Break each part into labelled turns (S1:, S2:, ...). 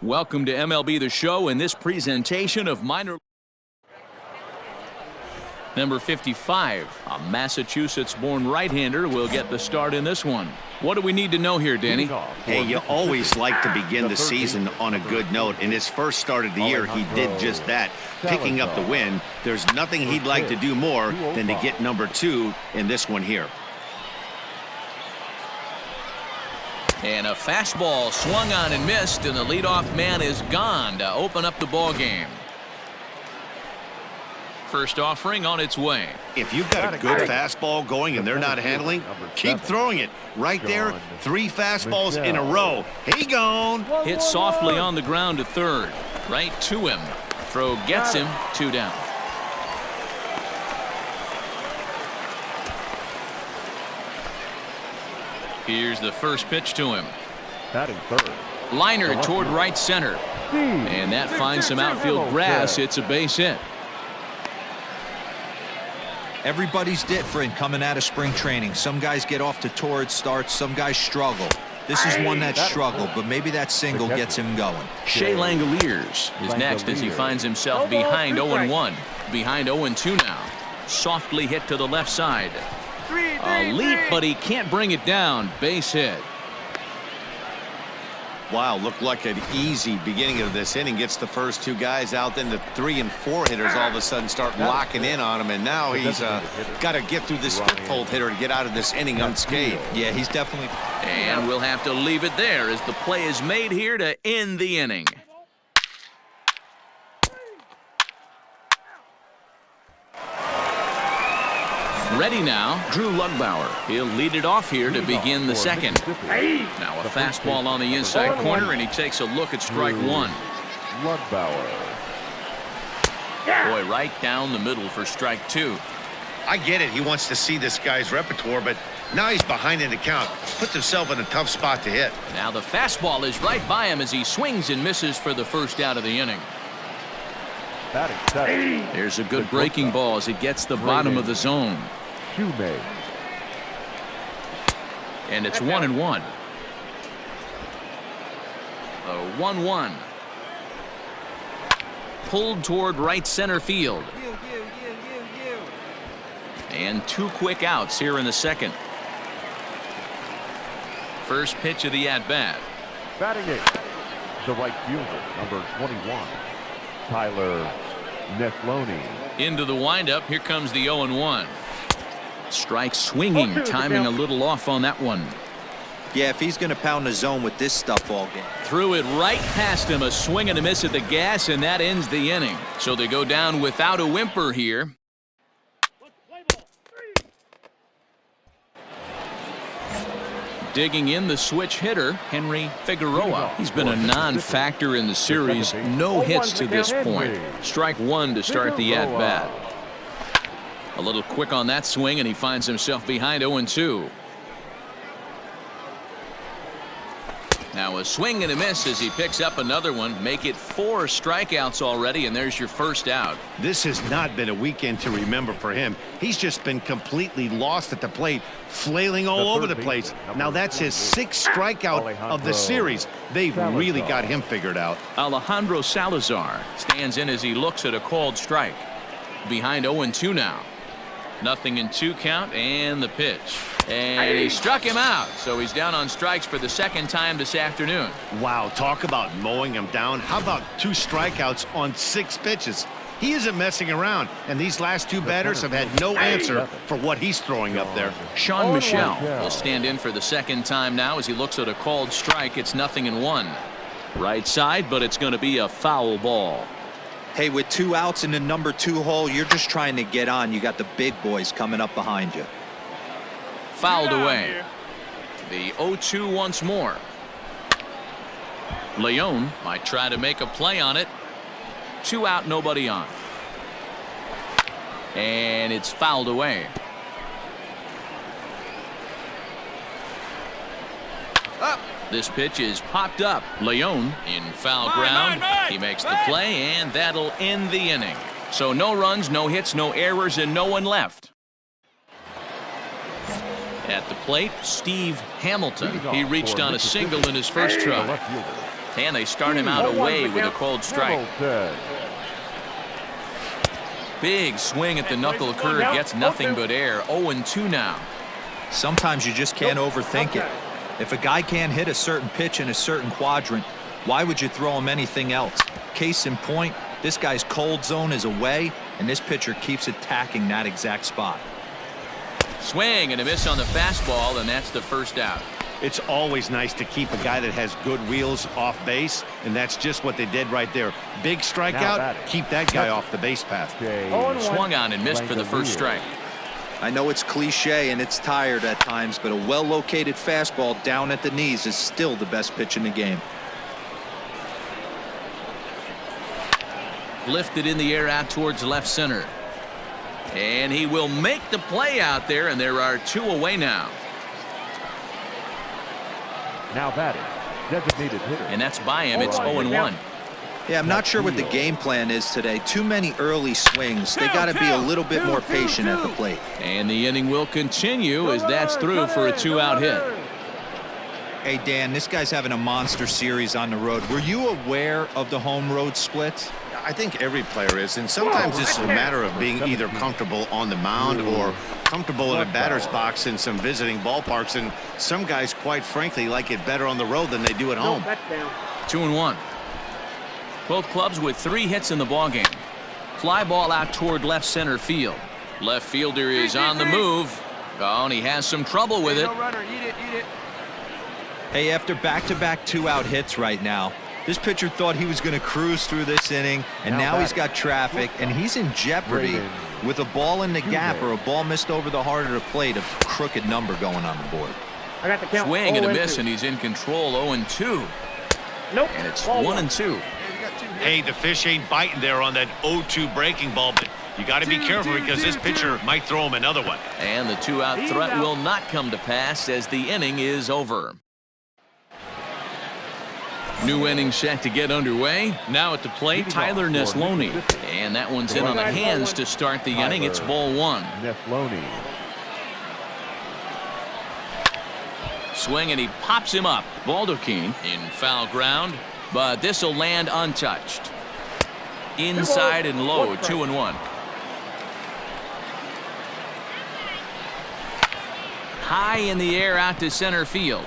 S1: Welcome to MLB The Show in this presentation of minor. Number 55, a Massachusetts-born right-hander, will get the start in this one. What do we need to know here, Danny?
S2: Hey, you always like to begin the season on a good note. In his first start of the year, he did just that, picking up the win. There's nothing he'd like to do more than to get number 2 in this one here.
S1: And a fastball swung on and missed, and the leadoff man is gone to open up the ball game. First offering on its way.
S2: If you've got a good fastball going and they're not handling, keep throwing it. Right there, 3 fastballs in a row. He gone.
S1: Hit softly on the ground to third. Right to him. Throw gets him. 2 down. Here's the first pitch to him.
S3: Batting third.
S1: Liner toward right center. And that finds some outfield grass. It's a base hit.
S4: Everybody's different coming out of spring training. Some guys get off to torrid starts. Some guys struggle. This is one that struggled, but maybe that single gets him going.
S1: Shea Langoliers is next as he finds himself behind 0-1. Behind 0-2 now. Softly hit to the left side. A leap, but he can't bring it down. Base hit.
S2: Wow, looked like an easy beginning of this inning. Gets the first 2 guys out, then the 3 and 4 hitters all of a sudden start locking in on him, and now he's got to get through this 5th hole hitter to get out of this inning unscathed.
S4: Yeah, he's definitely.
S1: And we'll have to leave it there as the play is made here to end the inning. Ready now, Drew Lugbauer. He'll lead it off here to begin the second. Now a fastball on the inside corner, and he takes a look at strike 1.
S3: Lugbauer.
S1: Boy, right down the middle for strike 2.
S2: I get it. He wants to see this guy's repertoire, but now he's behind in the count. Puts himself in a tough spot to hit.
S1: Now the fastball is right by him as he swings and misses for the first out of the inning.
S3: Batting second.
S1: There's a good breaking ball as it gets the bottom of the zone. And it's 1-1. A 1-1. Pulled toward right center field. And 2 quick outs here in the second. First pitch of the at-bat.
S3: Batting 8. The right fielder, number 21, Tyler Nefloni.
S1: Into the windup. Here comes the 0-1. Strike swinging, timing a little off on that one.
S4: Yeah, if he's going to pound the zone with this stuff all game.
S1: Threw it right past him, a swing and a miss at the gas, and that ends the inning. So they go down without a whimper here. Digging in the switch hitter, Henry Figueroa. He's been a non-factor in the series. No hits to this point. Strike 1 to start the at-bat. A little quick on that swing, and he finds himself behind 0-2. Now a swing and a miss as he picks up another one. Make it 4 strikeouts already, and there's your first out.
S2: This has not been a weekend to remember for him. He's just been completely lost at the plate, flailing all over the place. Now that's his 6th strikeout of the series. They've really got him figured out.
S1: Alejandro Salazar stands in as he looks at a called strike. Behind 0-2 now. Nothing in 2 count, and the pitch. And he struck him out, so he's down on strikes for the second time this afternoon.
S2: Wow, talk about mowing him down. How about 2 strikeouts on 6 pitches? He isn't messing around, and these last 2 batters have had no answer for what he's throwing up there.
S1: Sean Michelle will stand in for the second time now as he looks at a called strike. It's 0-1. Right side, but it's going to be a foul ball.
S4: Hey, with 2 outs in the number 2 hole, you're just trying to get on. You got the big boys coming up behind you.
S1: Fouled away. The 0-2 once more. Leon might try to make a play on it. 2 out, nobody on. And it's fouled away. Up. This pitch is popped up. Leon in foul ground. He makes the play, and that'll end the inning. So no runs, no hits, no errors, and no one left. At the plate, Steve Hamilton. He reached on a single in his first try. And they start him out away with a cold strike. Big swing at the knuckle curve, gets nothing but air. 0-2 now.
S4: Sometimes you just can't overthink it. If a guy can't hit a certain pitch in a certain quadrant, why would you throw him anything else? Case in point, this guy's cold zone is away, and this pitcher keeps attacking that exact spot.
S1: Swing and a miss on the fastball, and that's the first out.
S2: It's always nice to keep a guy that has good wheels off base, and that's just what they did right there. Big strikeout, keep that guy off the base path.
S1: Swung on and missed for the first strike.
S4: I know it's cliche and it's tired at times, but a well-located fastball down at the knees is still the best pitch in the game.
S1: Lifted in the air out towards left center. And he will make the play out there, and there are 2 away now.
S3: Now batting, designated hitter.
S1: And that's by him. It's 0-1.
S4: Yeah, I'm not sure what the game plan is today. Too many early swings. They got to be a little bit more patient at the plate.
S1: And the inning will continue as that's through for a 2-out hit.
S4: Hey, Dan, this guy's having a monster series on the road. Were you aware of the home road splits?
S2: I think every player is, and sometimes it's a matter of being either comfortable on the mound or comfortable in a batter's box in some visiting ballparks, and some guys, quite frankly, like it better on the road than they do at home.
S1: 2-1. Both clubs with 3 hits in the ballgame. Fly ball out toward left center field. Left fielder is on the move. Oh, and he has some trouble with it.
S4: Hey, after back-to-back 2-out hits right now, this pitcher thought he was going to cruise through this inning, and now he's got traffic, and he's in jeopardy with a ball in the gap or a ball missed over the heart of the plate, a crooked number going on the board.
S5: I got the count.
S1: Swing and a miss, and he's in control. 0-2.
S5: Nope.
S1: And it's 1-2.
S2: Hey, the fish ain't biting there on that 0-2 breaking ball, but you got to be careful because this pitcher might throw him another one.
S1: And the 2-out threat will not come to pass as the inning is over. New inning set to get underway. Now at the plate, Tyler Neslony. And that one's in on the hands to start the inning. It's ball 1.
S3: Neslony.
S1: Swing and he pops him up. Baldachin in foul ground, but this will land untouched. Inside and low, 2-1. High in the air out to center field.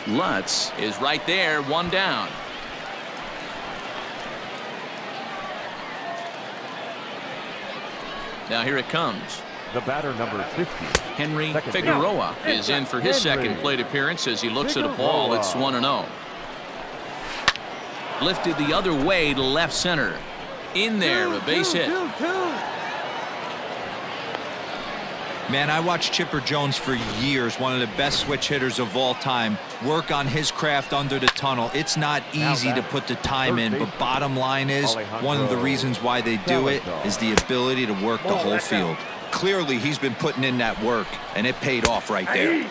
S1: Lutz is right there, 1 down. Now here it comes.
S3: The batter, number 50.
S1: Henry Figueroa is in for his second plate appearance as he looks at a ball. It's 1-0. Lifted the other way to left center. In there, a base hit.
S4: Man, I watched Chipper Jones for years, one of the best switch hitters of all time, work on his craft under the tunnel. It's not easy to put the time in, but bottom line is, one of the reasons why they do it is the ability to work the whole field. Clearly, he's been putting in that work, and it paid off right there.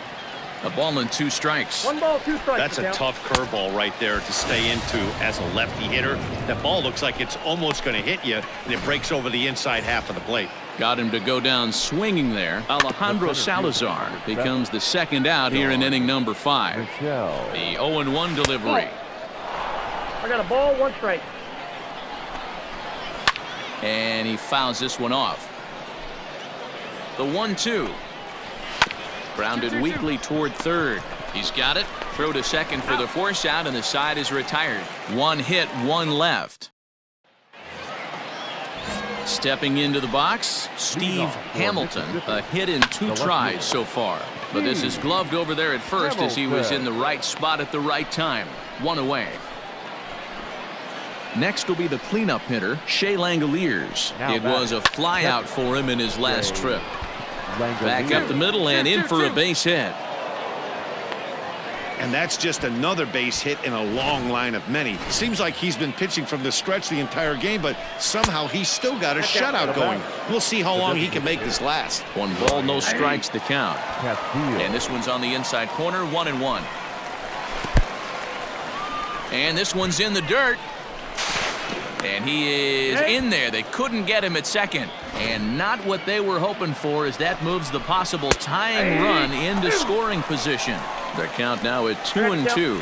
S1: A ball and 2 strikes.
S5: 1 ball, 2 strikes.
S2: That's a tough curveball right there to stay into as a lefty hitter. That ball looks like it's almost going to hit you, and it breaks over the inside half of the plate.
S1: Got him to go down swinging there. Alejandro Salazar becomes the second out here in inning number 5. The 0-1 delivery.
S5: I got a ball, 1 strike.
S1: And he fouls this one off. The 1-2. Grounded weakly toward third. He's got it. Throw to second for the force out, and the side is retired. 1 hit, 1 left. Stepping into the box, Steve Hamilton. A hit in 2 tries so far. But this is gloved over there at first as he was in the right spot at the right time. 1 away. Next will be the cleanup hitter, Shea Langoliers. It was a flyout for him in his last trip. Back up the middle and in for a base hit.
S2: And that's just another base hit in a long line of many. Seems like he's been pitching from the stretch the entire game, but somehow he's still got a shutout going. We'll see how long he can make this last.
S1: 1 ball, no strikes to count. And this one's on the inside corner, 1-1. And this one's in the dirt. And he is in there. They couldn't get him at second. And not what they were hoping for as that moves the possible tying run into scoring position. The count now at 2-2.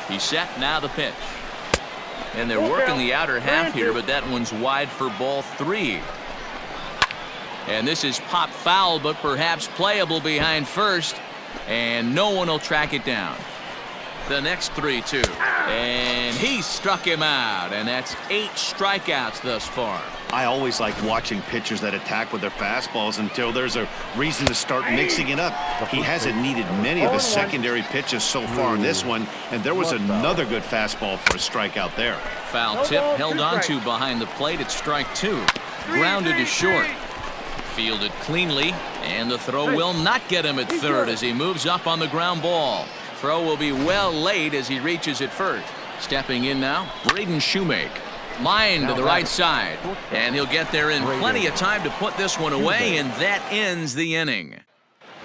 S1: He's set, now the pitch. And they're working the outer half here, but that one's wide for ball 3. And this is pop foul, but perhaps playable behind first. And no one will track it down. The next 3-2. And he struck him out. And that's 8 strikeouts thus far.
S2: I always like watching pitchers that attack with their fastballs until there's a reason to start mixing it up. He hasn't needed many of his secondary pitches so far in this one, and there was another good fastball for a strikeout there.
S1: Foul tip held onto behind the plate at strike 2. Grounded to short. Fielded cleanly, and the throw will not get him at third as he moves up on the ground ball. Throw will be well late as he reaches it first. Stepping in now, Braden Shoemake. Line to the right side, and he'll get there in plenty of time to put this one away, and that ends the inning.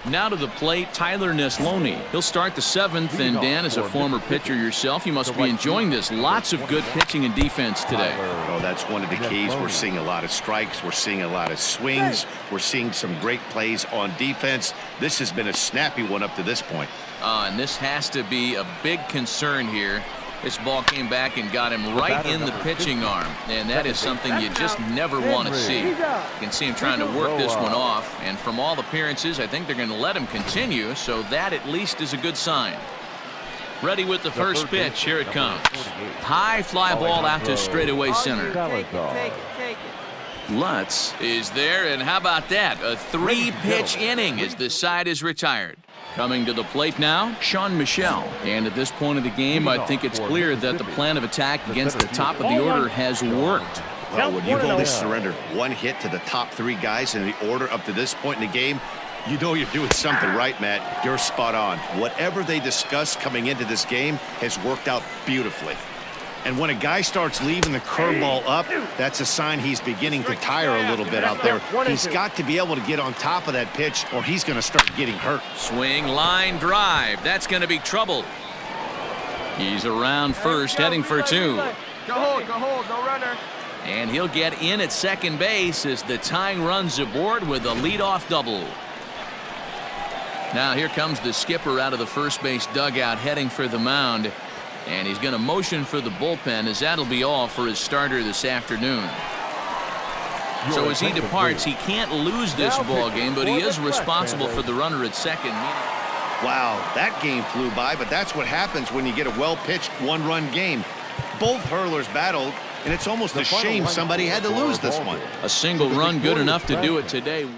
S1: Now to the plate, Tyler Neslony. He'll start the 7th, and Dan, as a former pitcher yourself, you must be enjoying this. Lots of good pitching and defense today.
S2: Oh, that's one of the keys. We're seeing a lot of strikes. We're seeing a lot of swings. We're seeing some great plays on defense. This has been a snappy one up to this point.
S1: And this has to be a big concern here. This ball came back and got him right in the pitching arm, and that is something you just never want to see. You can see him trying to work this one off, and from all appearances, I think they're going to let him continue, so that at least is a good sign. Ready with the first pitch. Here it comes. High fly ball out to straightaway center. Lutz is there, and how about that? A 3-pitch inning as the side is retired. Coming to the plate now, Sean Michel. And at this point of the game, I think it's clear that the plan of attack against the top of the order has worked.
S2: Well, when you've only surrendered 1 hit to the top 3 guys in the order up to this point in the game, you know you're doing something right, Matt. You're spot on. Whatever they discussed coming into this game has worked out beautifully. And when a guy starts leaving the curveball up, that's a sign he's beginning to tire a little bit out there. He's got to be able to get on top of that pitch, or he's going to start getting hurt.
S1: Swing, line, drive. That's going to be trouble. He's around first, heading for 2.
S5: Go hold, no runner.
S1: And he'll get in at second base as the tying runs aboard with a leadoff double. Now here comes the skipper out of the first base dugout, heading for the mound. And he's going to motion for the bullpen, as that'll be all for his starter this afternoon. So as he departs, he can't lose this ball game, but he is responsible for the runner at second.
S2: Wow, that game flew by, but that's what happens when you get a well-pitched 1-run game. Both hurlers battled, and it's almost a shame somebody had to lose this one.
S1: A single run good enough to do it today.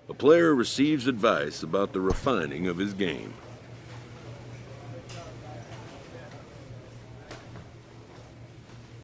S6: A player receives advice about the refining of his game.